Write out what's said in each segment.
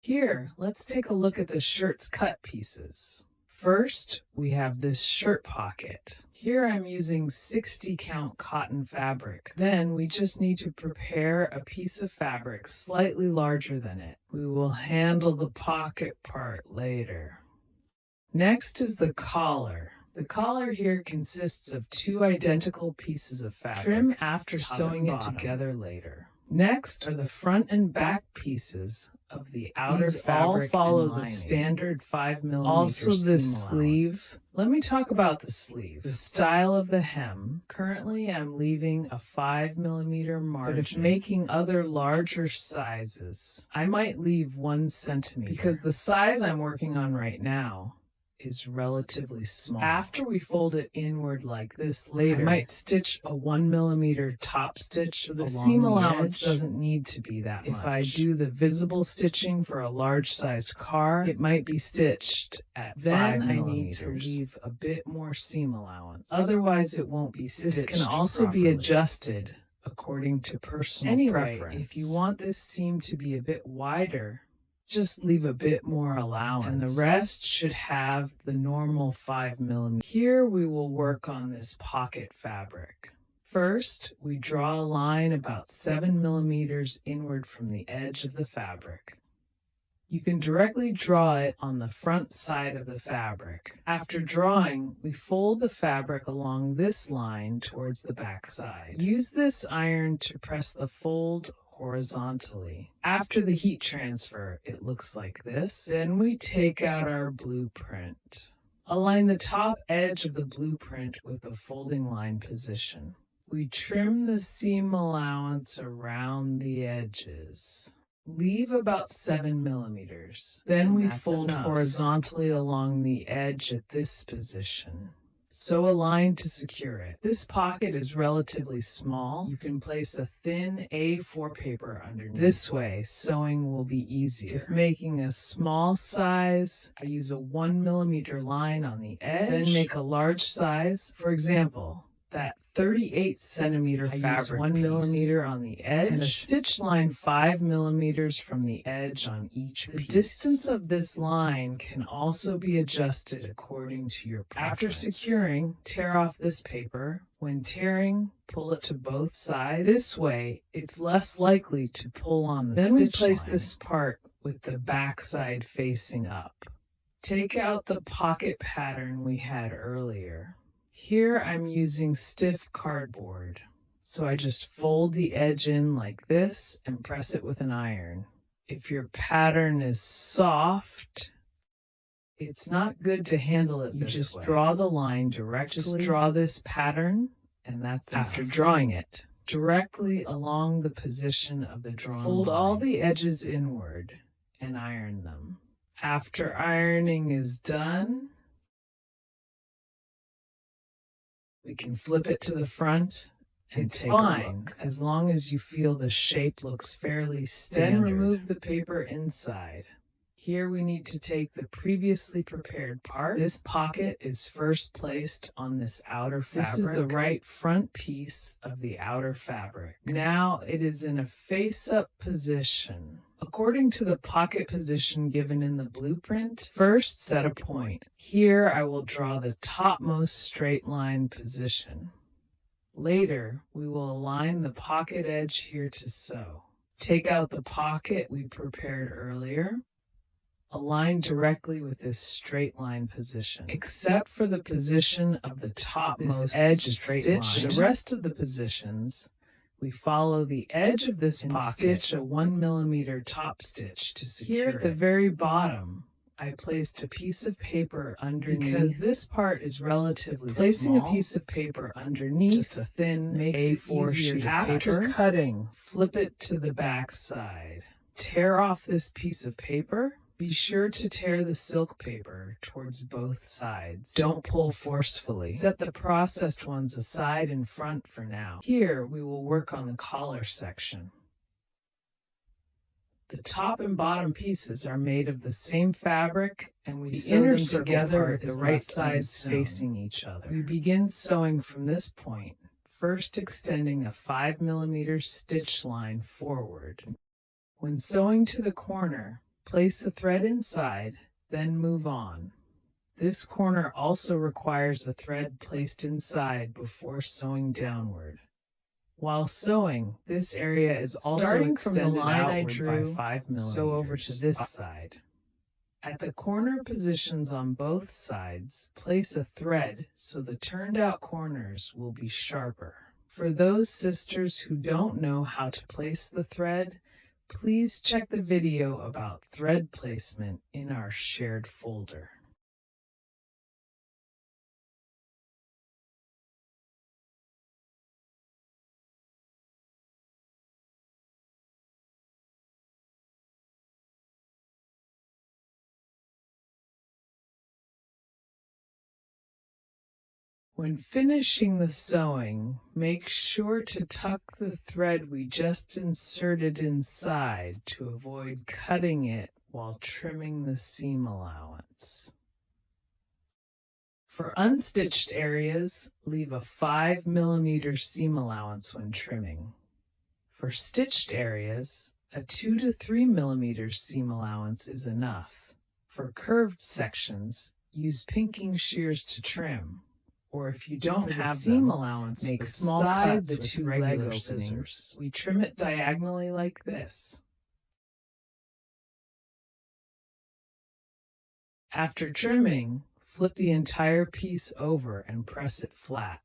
Here, let's take a look at the shirt's cut pieces. First, we have this shirt pocket. Here I'm using 60 count cotton fabric. Then we just need to prepare a piece of fabric slightly larger than it. We will handle the pocket part later. Next is the collar. The collar here consists of two identical pieces of fabric. Trim after sewing it together later. Next are the front and back pieces of the outer fabric. All follow the standard 5mm. Also this sleeve. Let me talk about the sleeve. The style of the hem. Currently I'm leaving a 5mm margin, but if making other larger sizes, I might leave 1 centimeter because the size I'm working on right now is relatively small. After we fold it inward like this later, I might stitch a 1mm top stitch so the seam allowance doesn't need to be that much. If I do the visible stitching for a large sized car, it might be stitched at 5mm. Then I need to leave a bit more seam allowance. Otherwise it won't be stitched. This can also be adjusted according to personal preference. If you want this seam to be a bit wider, just leave a bit more allowance, and the rest should have the normal 5mm. Here we will work on this pocket fabric. First, we draw a line about 7mm inward from the edge of the fabric. You can directly draw it on the front side of the fabric. After drawing, we fold the fabric along this line towards the back side. Use this iron to press the fold horizontally. After the heat transfer, it looks like this. Then we take out our blueprint. Align the top edge of the blueprint with the folding line position. We trim the seam allowance around the edges. Leave about 7mm. Then we fold horizontally along the edge at this position. Sew a line to secure it. This pocket is relatively small. You can place a thin A4 paper underneath. This way, sewing will be easier. If making a small size, I use a 1mm line on the edge. Then make a large size. For example, that 38cm fabric 1mm on the edge and a stitch line 5mm from the edge on each piece. The distance of this line can also be adjusted according to your preference. After securing, tear off this paper. When tearing, pull it to both sides. This way, it's less likely to pull on the stitch line. Then we place this part with the back side facing up. Take out the pocket pattern we had earlier. Here I'm using stiff cardboard, so I just fold the edge in like this and press it with an iron. If your pattern is soft, it's not good to handle it this way. You just draw the line directly. Just draw this pattern, and that's after drawing it directly along the position of the drawn line. Fold all the edges inward and iron them. After ironing is done, we can flip it to the front and take a look. As long as you feel the shape looks fairly standard. Then remove the paper inside. Here we need to take the previously prepared part. This pocket is first placed on this outer fabric. This is the right front piece of the outer fabric. Now it is in a face-up position. According to the pocket position given in the blueprint, first set a point. Here I will draw the topmost straight line position. Later, we will align the pocket edge here to sew. Take out the pocket we prepared earlier. Align directly with this straight line position. Except for the position of the topmost edge straight line. The rest of the positions, we follow the edge of this pocket, stitch a 1mm top stitch to secure it. Here at the very bottom, I placed a piece of paper underneath. Because this part is relatively small, placing a piece of paper underneath, just a thin A4 sheet of paper. After cutting, flip it to the back side. Tear off this piece of paper. Be sure to tear the silk paper towards both sides. Don't pull forcefully. Set the processed ones aside in front for now. Here we will work on the collar section. The top and bottom pieces are made of the same fabric, and we sew them together with the right sides facing each other. We begin sewing from this point, first extending a 5mm stitch line forward. When sewing to the corner, Place the thread inside, then move on. This corner also requires a thread placed inside before sewing downward. While sewing, this area is also Starting from the extended line I outward drew, by 5 millimeters. sew over to this side. At the corner positions on both sides, place a thread so the turned out corners will be sharper. For those sisters who don't know how to place the thread, please check the video about thread placement in our shared folder. When finishing the sewing, make sure to tuck the thread we just inserted inside to avoid cutting it while trimming the seam allowance. For unstitched areas, leave a 5 millimeter seam allowance when trimming. For stitched areas, a 2 to 3 millimeter seam allowance is enough. For curved sections, use pinking shears to trim. Or if you don't have seam allowance, make small cuts with the two regular scissors. We trim it diagonally like this. After trimming, flip the entire piece over and press it flat.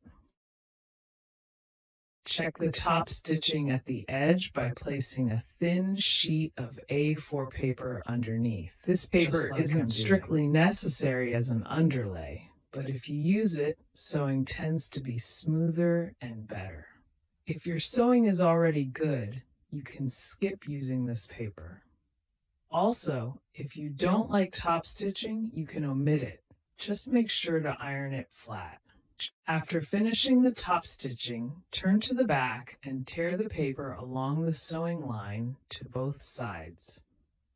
Check the top stitching at the edge by placing a thin sheet of A4 paper underneath. This paper isn't strictly necessary as an underlay, but if you use it, sewing tends to be smoother and better. If your sewing is already good, you can skip using this paper. Also, if you don't like top stitching, you can omit it. Just make sure to iron it flat. After finishing the top stitching, turn to the back and tear the paper along the sewing line to both sides.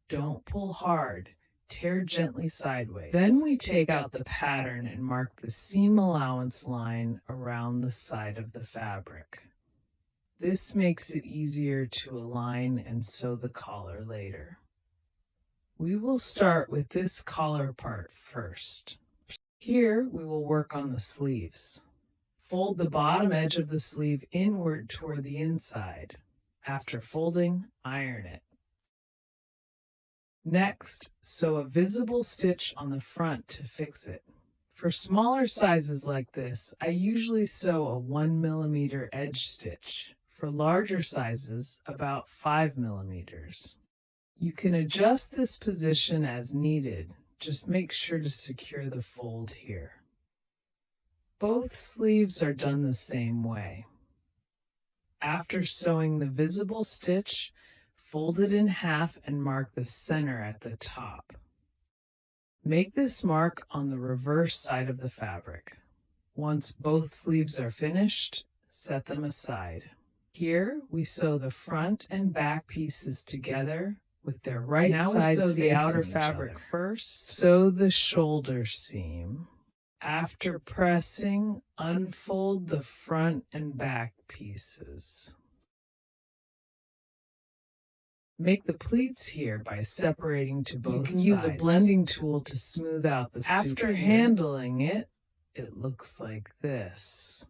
Don't pull hard. Tear gently sideways. Then we take out the pattern and mark the seam allowance line around the side of the fabric. This makes it easier to align and sew the collar later. We will start with this collar part first. Here we will work on the sleeves. Fold the bottom edge of the sleeve inward toward the inside. After folding, iron it. Next, sew a visible stitch on the front to fix it. For smaller sizes like this, I usually sew a 1 millimeter edge stitch. For larger sizes, about 5 millimeters. You can adjust this position as needed. Just make sure to secure the fold here. Both sleeves are done the same way. After sewing the visible stitch, fold it in half and mark the center at the top. Make this mark on the reverse side of the fabric. Once both sleeves are finished, set them aside. Here we sew the front and back pieces together with their right sides facing the outer fabric first. Sew the shoulder seam. After pressing, unfold the front and back pieces. Make the pleats here by separating to both sides. You can use a blending tool to smooth out the soup. After handling it, it looks like this.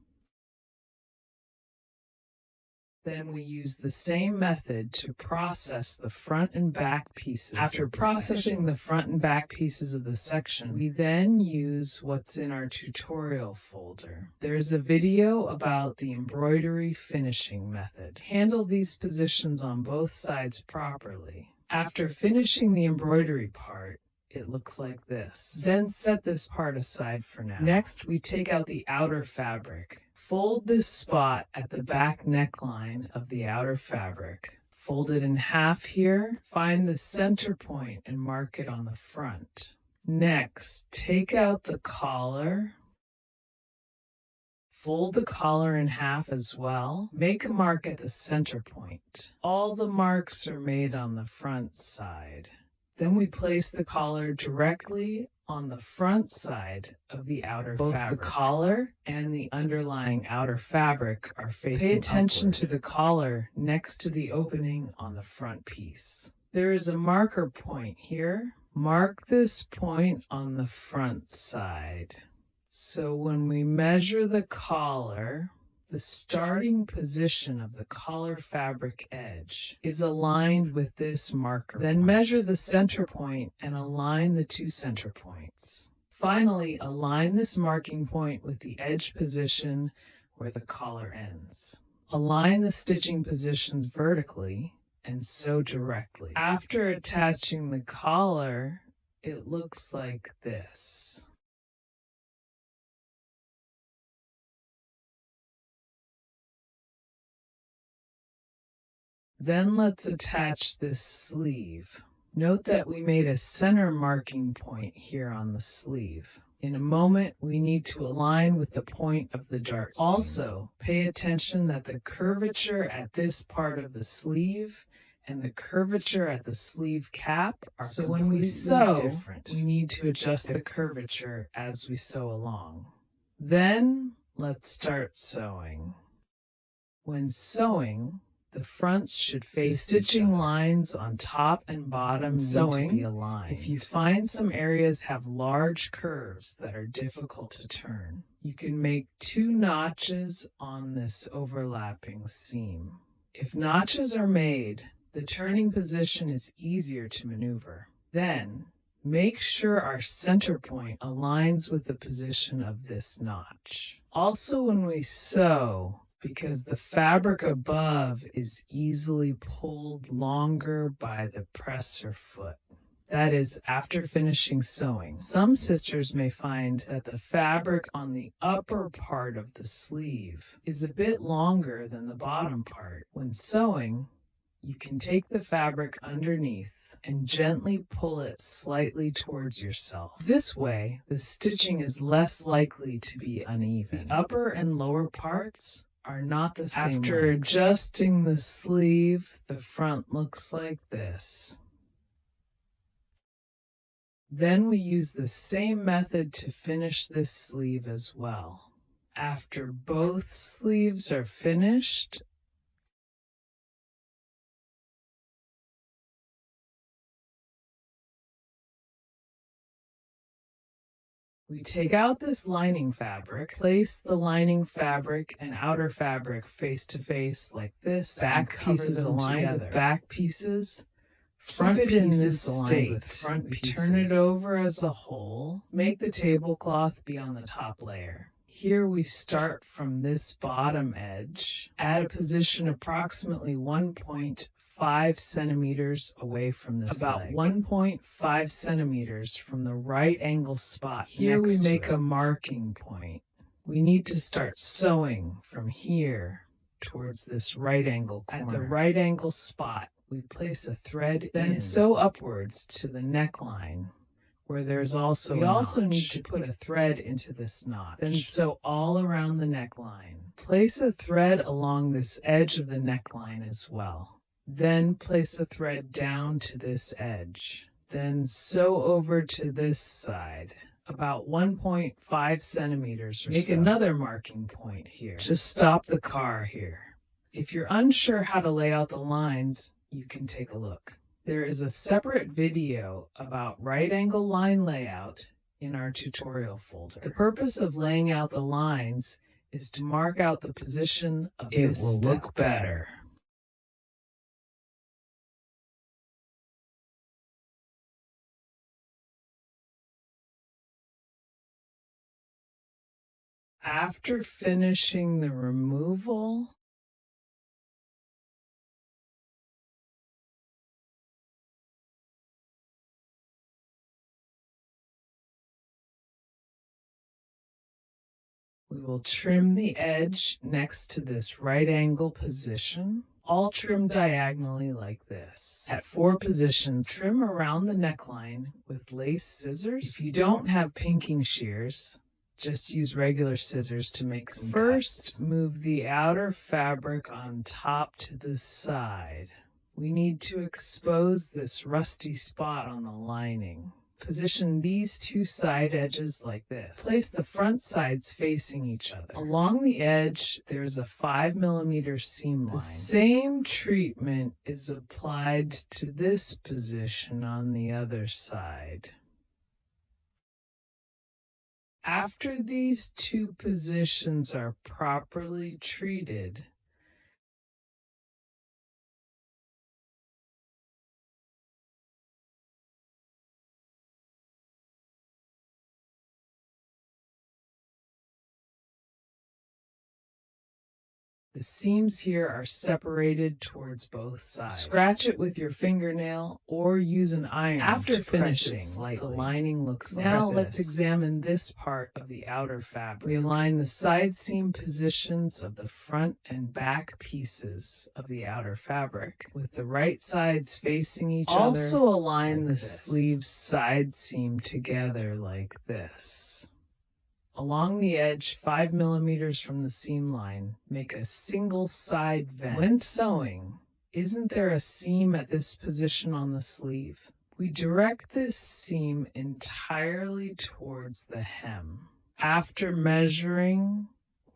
Then we use the same method to process the front and back pieces. After processing the front and back pieces of the section, we then use what's in our tutorial folder. There's a video about the embroidery finishing method. Handle these positions on both sides properly. After finishing the embroidery part, it looks like this. Then set this part aside for now. Next, we take out the outer fabric. Fold this spot at the back neckline of the outer fabric. Fold it in half here. Find the center point and mark it on the front. Next, take out the collar. Fold the collar in half as well. Make a mark at the center point. All the marks are made on the front side. Then we place the collar directly on the front side of the outer fabric. Both the collar and the underlying outer fabric are facing upward. Pay attention to the collar next to the opening on the front piece. There is a marker point here. Mark this point on the front side. So when we measure the collar, the starting position of the collar fabric edge is aligned with this marker. Then measure the center point and align the two center points. Finally, align this marking point with the edge position where the collar ends. Align the stitching positions vertically and sew directly. After attaching the collar, it looks like this. Then let's attach this sleeve. Note that we made a center marking point here on the sleeve. In a moment, we need to align with the point of the dart seam. Also, pay attention that the curvature at this part of the sleeve and the curvature at the sleeve cap are so when we sew different. We need to adjust the curvature as we sew along. Then, let's start sewing. When sewing, the fronts should face the stitching lines on top and bottom sewing to be aligned. If you find some areas have large curves that are difficult to turn, you can make 2 notches on this overlapping seam. If notches are made, the turning position is easier to maneuver. Then, make sure our center point aligns with the position of this notch. Also, when we sew, because the fabric above is easily pulled longer by the presser foot. That is, after finishing sewing. Some sisters may find that the fabric on the upper part of the sleeve is a bit longer than the bottom part. When sewing, you can take the fabric underneath and gently pull it slightly towards yourself. This way, the stitching is less likely to be uneven. The upper and lower parts are not the same. After adjusting the sleeve, the front looks like this. Then we use the same method to finish this sleeve as well. After both sleeves are finished, we take out this lining fabric, place the lining fabric and outer fabric face to face like this, back pieces aligned with back pieces, front pieces aligned with front pieces. Turn it over as a whole, make the tablecloth be on the top layer. Here we start from this bottom edge at a position approximately 1.5 centimeters away from this leg. About 1.5 centimeters from the right angle spot. Here we make a marking point. We need to start sewing from here towards this right angle corner. At the right angle spot, we place a thread then sew upwards to the neckline where there's also we also need to put a thread into this notch. Then sew all around the neckline. Place a thread along this edge of the neckline as well. Then place a thread down to this edge. Then sew over to this side, about 1.5 centimeters or so. Make another marking point here. Just stop the car here. If you're unsure how to lay out the lines, you can take a look. There is a separate video about right angle line layout in our tutorial folder. The purpose of laying out the lines is to mark out the position of this step. It will look better. After finishing the removal, we will trim the edge next to this right angle position, all trimmed diagonally like this. At 4 positions, trim around the neckline with lace scissors. If you don't have pinking shears, just use regular scissors to make some cuts. Move the outer fabric on top to the side. We need to expose this rusty spot on the lining. Position these two side edges like this. Place the front sides facing each other. Along the edge, there's a 5mm seam line. The same treatment is applied to this position on the other side. After these two positions are properly treated, the seams here are separated towards both sides. Scratch it with your fingernail or use an iron. After finishing, the lining looks like this. Now let's examine this part of the outer fabric. We align the side seam positions of the front and back pieces of the outer fabric with the right sides facing each other. Also align the sleeve's side seam together like this. Along the edge, 5mm from the seam line, make a single side vent. When sewing, isn't there a seam at this position on the sleeve? We direct this seam entirely towards the hem. After measuring,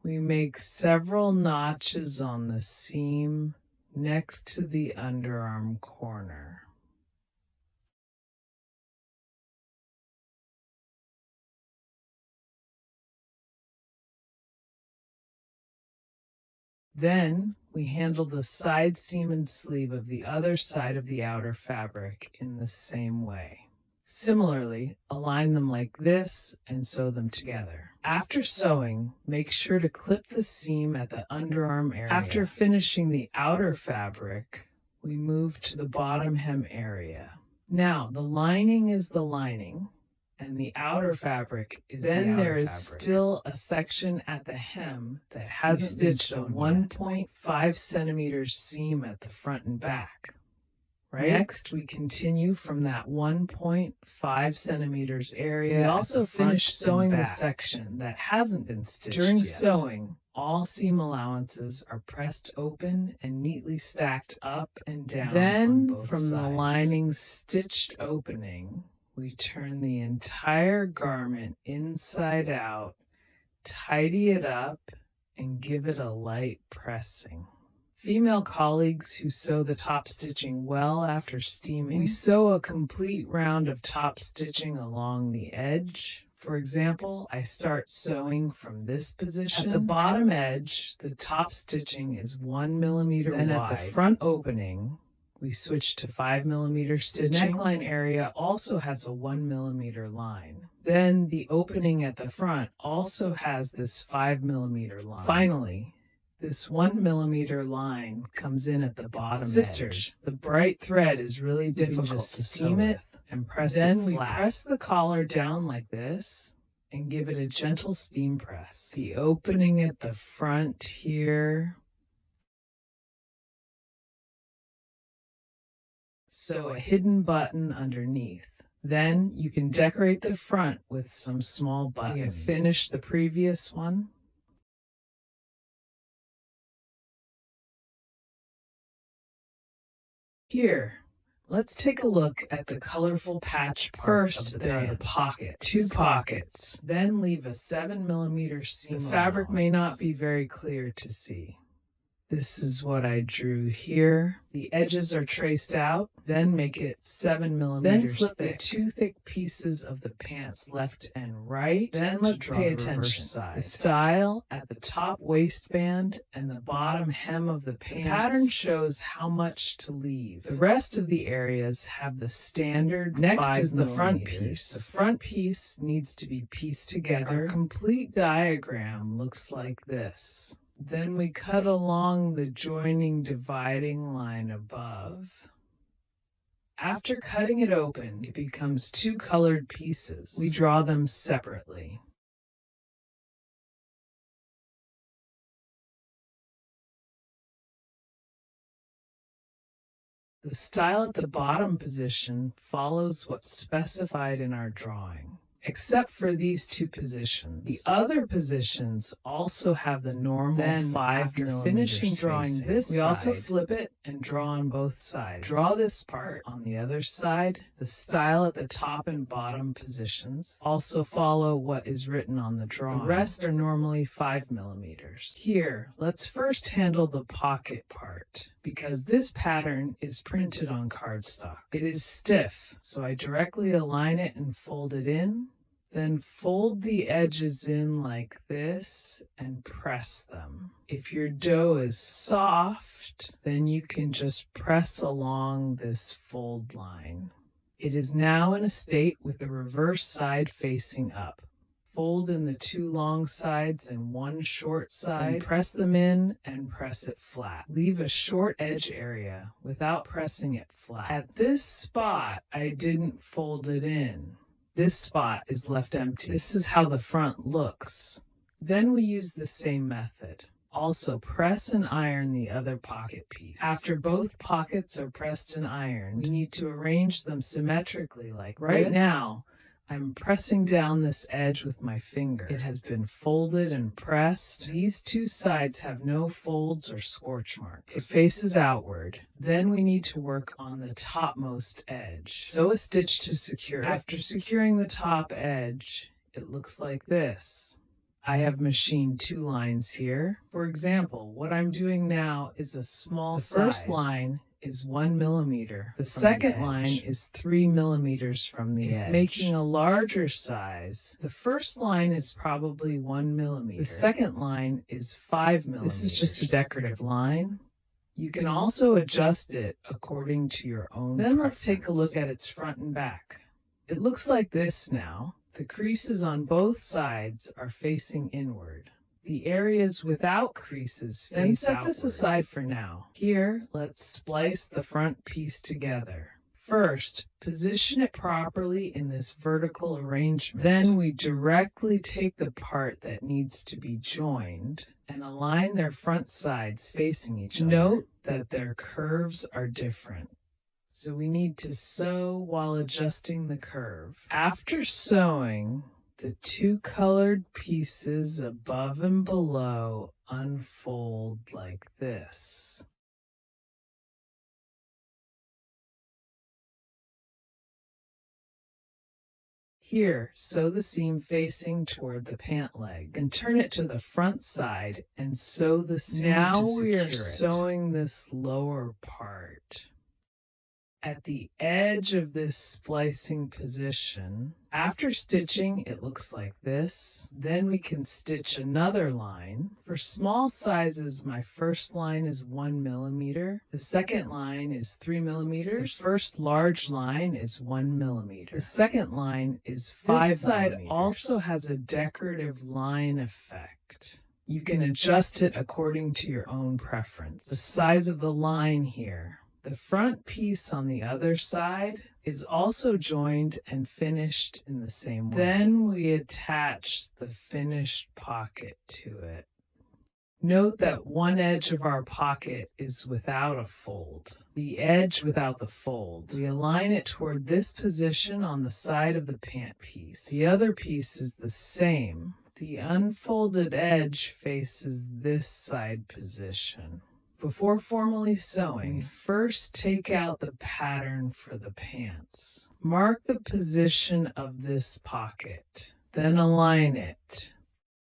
we make several notches on the seam next to the underarm corner. Then we handle the side seam and sleeve of the other side of the outer fabric in the same way. Similarly, align them like this and sew them together. After sewing, make sure to clip the seam at the underarm area. After finishing the outer fabric, we move to the bottom hem area. Now, the lining is the lining, and the outer fabric is the outer fabric. Then there is still a section at the hem that hasn't been sewn. 1.5 centimeters seam at the front and back. Right? Next, we continue from that 1.5 centimeters area. We also finish sewing the section that hasn't been stitched yet. During sewing, all seam allowances are pressed open and neatly stacked up and down. Then, from the lining's stitched opening, we turn the entire garment inside out, tidy it up, and give it a light pressing. Female colleagues who sew the top stitching well after steaming, we sew a complete round of top stitching along the edge. For example, I start sewing from this position. At the bottom edge, the top stitching is 1mm wide. Then at the front opening, we switch to 5mm stitching. The neckline area also has a 1mm line. Then the opening at the front also has this 5mm line. Finally, this 1mm line comes in at the bottom edge. The bright thread is really difficult to seam it and press it flat. Then we press the collar down like this and give it a gentle steam press. The opening at the front here. Sew a hidden button underneath. Then you can decorate the front with some small buttons. We have finished the previous one. Here, let's take a look at the colorful patch part. First, there are the pockets. 2 pockets. Then leave a 7mm seam. The fabric may not be very clear to see. This is what I drew here. The edges are traced out, then make it 7mm Then flip thick. The 2 thick pieces of the pants left and right. Then let's pay attention. The style at the top waistband and the bottom hem of the pants. The pattern shows how much to leave. The rest of the areas have the standard. Next is the front piece. The front piece needs to be pieced together. A complete diagram looks like this. Then we cut along the joining dividing line above. After cutting it open, it becomes 2 colored pieces. We draw them separately. The style at the bottom position follows what's specified in our drawing. except for these two positions. The other positions also have the normal 5 mm finishing drawing this we also flip it and draw on both sides. Draw this part on the other side. The style at the top and bottom positions also follow what is written on the drawing. The rest are normally 5 mm. Here, let's first handle the pocket part, because this pattern is printed on cardstock. It is stiff, so I directly align it and fold it in. Then fold the edges in like this and press them. If your dough is soft, then you can just press along this fold line. It is now in a state with the reverse side facing up. Fold in the 2 long sides and 1 short side, press them in and press it flat. Leave a short edge area without pressing it flat. At this spot, I didn't fold it in. This spot is left empty. This is how the front looks. Then we use the same method. Also, press and iron the other pocket piece. After both pockets are pressed and ironed, we need to arrange them symmetrically like this. Right now, I'm pressing down this edge with my finger. It has been folded and pressed. These 2 sides have no folds or scorch marks. It faces outward. Then we need to work on the topmost edge. Sew a stitch to secure it. After securing the top edge, it looks like this. I have machined 2 lines here. For example, what I'm doing now is a small size. The first line is 1 mm. The second line is 3 mm from the edge. Making a larger size, the first line is probably 1 mm. The second line is 5 mm. This is just a decorative line. You can also adjust it according to your own preference. Then let's take a look at its front and back. It looks like this now. The creases on both sides are facing inward. The areas without creases face outward. Then set this aside for now. Here, let's splice the front piece together. First, position it properly in this vertical arrangement. Then we directly take the part that needs to be joined and align their front sides facing each other. Note that their curves are different, so we need to sew while adjusting the curve. After sewing, the 2 colored pieces above and below unfold like this. Here, sew the seam facing toward the pant leg and turn it to the front side and sew the seam to secure it. Now we are sewing this lower part. At the edge of this splicing position, after stitching, it looks like this. Then we can stitch another line. For small sizes, my first line is 1 mm. The second line is 3 mm. The first large line is 1 mm. The second line is 5 mm. This side also has a decorative line effect. You can adjust it according to your own preference. The size of the line here. The front piece on the other side is also joined and finished in the same way. Then we attach the finished pocket to it. Note that one edge of our pocket is without a fold. The edge without the fold. We align it toward this position on the side of the pant piece. The other piece is the same. The unfolded edge faces this side position. Before formally sewing, first take out the pattern for the pants. Mark the position of this pocket, then align it.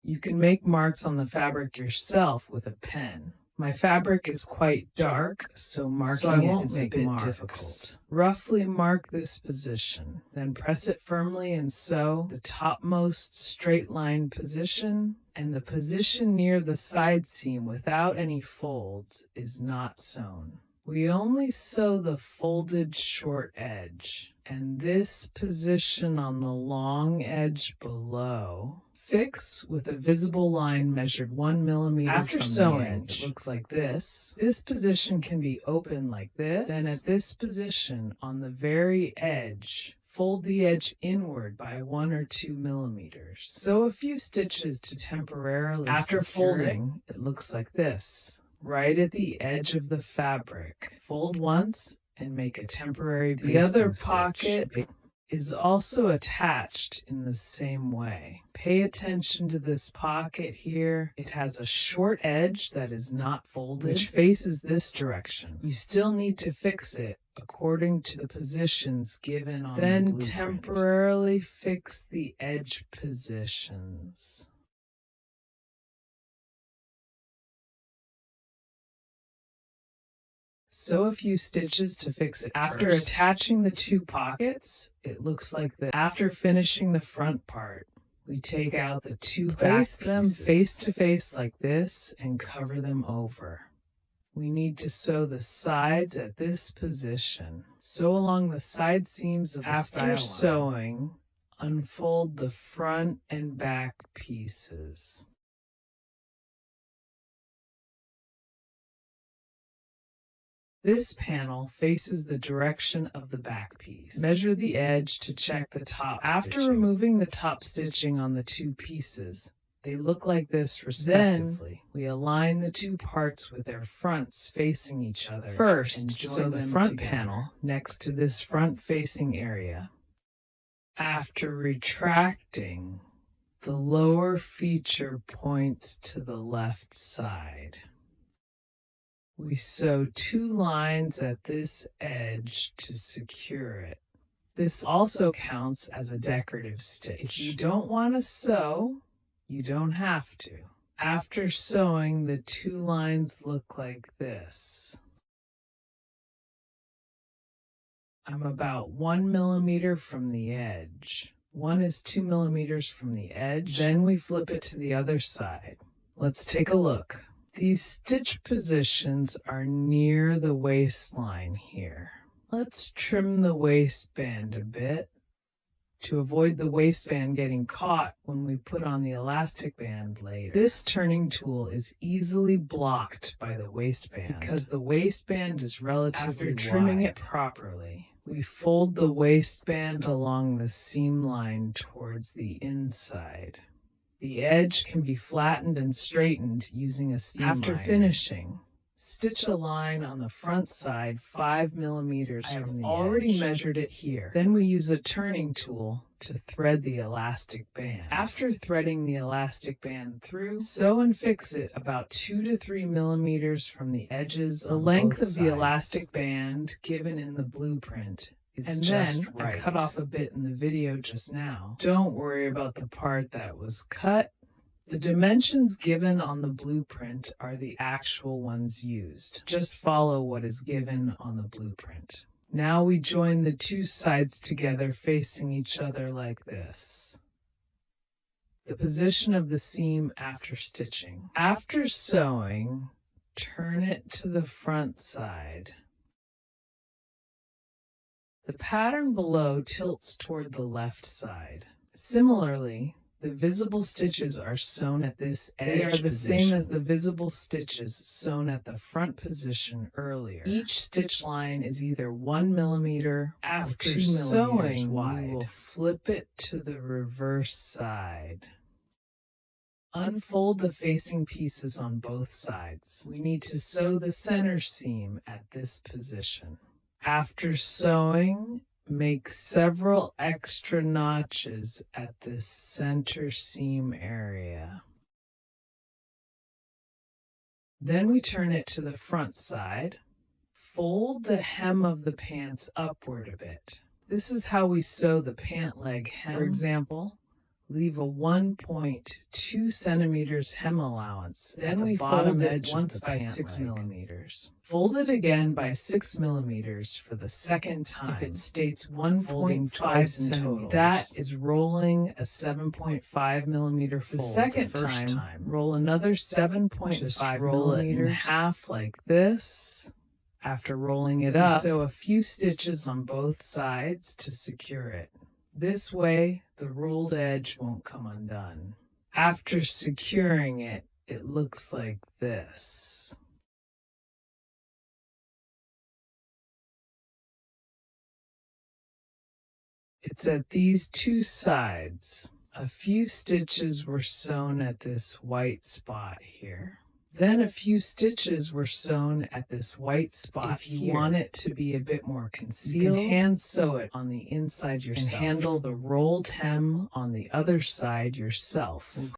You can make marks on the fabric yourself with a pen. My fabric is quite dark, so marking it is a bit difficult. Roughly mark this position, then press it firmly and sew the topmost straight line position, and the position near the side seam without any folds is not sewn. We only sew the folded short edge, and this position on the long edge below. Fix with a visible line measured 1 mm after from sewing. The edge. It looks like this. This position can be open like this. Then at this position on the very edge, fold the edge inward by 1 or 2 mm. Sew a few stitches to temporarily after folding. It looks like this. Right at the edge of the fabric. Fold once and make a temporary basting stitch. The other pocket is also attached in the same way. Pay attention to this pocket here. It has a short edge that is not folded, which faces this direction. You still need to fix it according to the positions given on the blueprint. Then temporarily fix the edge positions. Sew a few stitches to fix it. After attaching the two pockets, it looks like this. After finishing the front part, we take out the two back pieces. Place them face to face like this and cover them over. We need to sew the sides at this position. Sew along the side seams of the style line. After sewing, unfold the front and back pieces. This panel faces the direction of the back piece. Measure the edge to check the top After stitching. Removing the top stitching on the two pieces, they look like this respectively. Then we align the two parts with their fronts facing each other. First, sew the front panel next to this front-facing area. After retracting, the lower feature points to the left side. We sew two lines at this edge to secure it. This also counts as a decorative stitch. If you don't want to sew, you don't have to. After sewing, the two lines look like this. I'm about 1 millimeter from the edge. One is 2 millimeters from the edge. Then we flip it to the other side. Let's take a look. These stitch positions are near the waistline here. Let's trim the waistband a bit to avoid the waistband getting caught when we put on the elastic band later. This turning tool is easily blocked by the waistband because the waistband is relatively wide. After trimming it properly, we fold the waistband along the seam line towards the inside. The edge can be flattened and straightened using a seam iron. After finishing, stitch a line on the front side 5 millimeters from the edge. I have already measured it here. Then we use a turning tool to thread the elastic band. After threading the elastic band through, sew and fix it about 2 to 3 millimeters from the edges. The length of the elastic band given in the blueprint is just right. I cut off a bit in the video just now. Don't worry about the part that was cut. The dimensions given on the blueprint are the actual ones used. Just follow what is given on the blueprint. Now we join the two sides together facing each other like this. The position of the seam after stitching. After sewing, turn it to the front side. The pattern below tilts toward the left side. Similarly, the visible stitches are sewn at this edge. They are the same as the visible stitches sewn at the front position earlier. Each stitch line is either 1 millimeter or 2 millimeters wide. We will flip it to the reverse side. Unfold the facing pieces on both sides. We need to sew the center seam at this position. After sewing, make several extra notches at this center seam area. Then we turn it to the front side. Fold the hem of the pants upward a bit. This is how we sew the pant leg hem. For example, leave a 1.2 centimeters hem allowance. Then we fold it once by 6 millimeters. Fold it again by 6 millimeters for the second time. If it states 1.5 centimeters, that is rolling a 7.5 millimeter fold. The second time, roll another 7.5 millimeters in half like this. After rolling it up, sew a few stitches on both sides to secure it. This way, the rolled edge won't come undone. After securing it, it looks like this. It's at these two sides. A few stitches were sewn at this white spot here. Then a few stitches were sewn at this white spot. If you want it to be a bit more concealed, you can hand sew it on the inside yourself and handle the rolled hem on the other side yourself.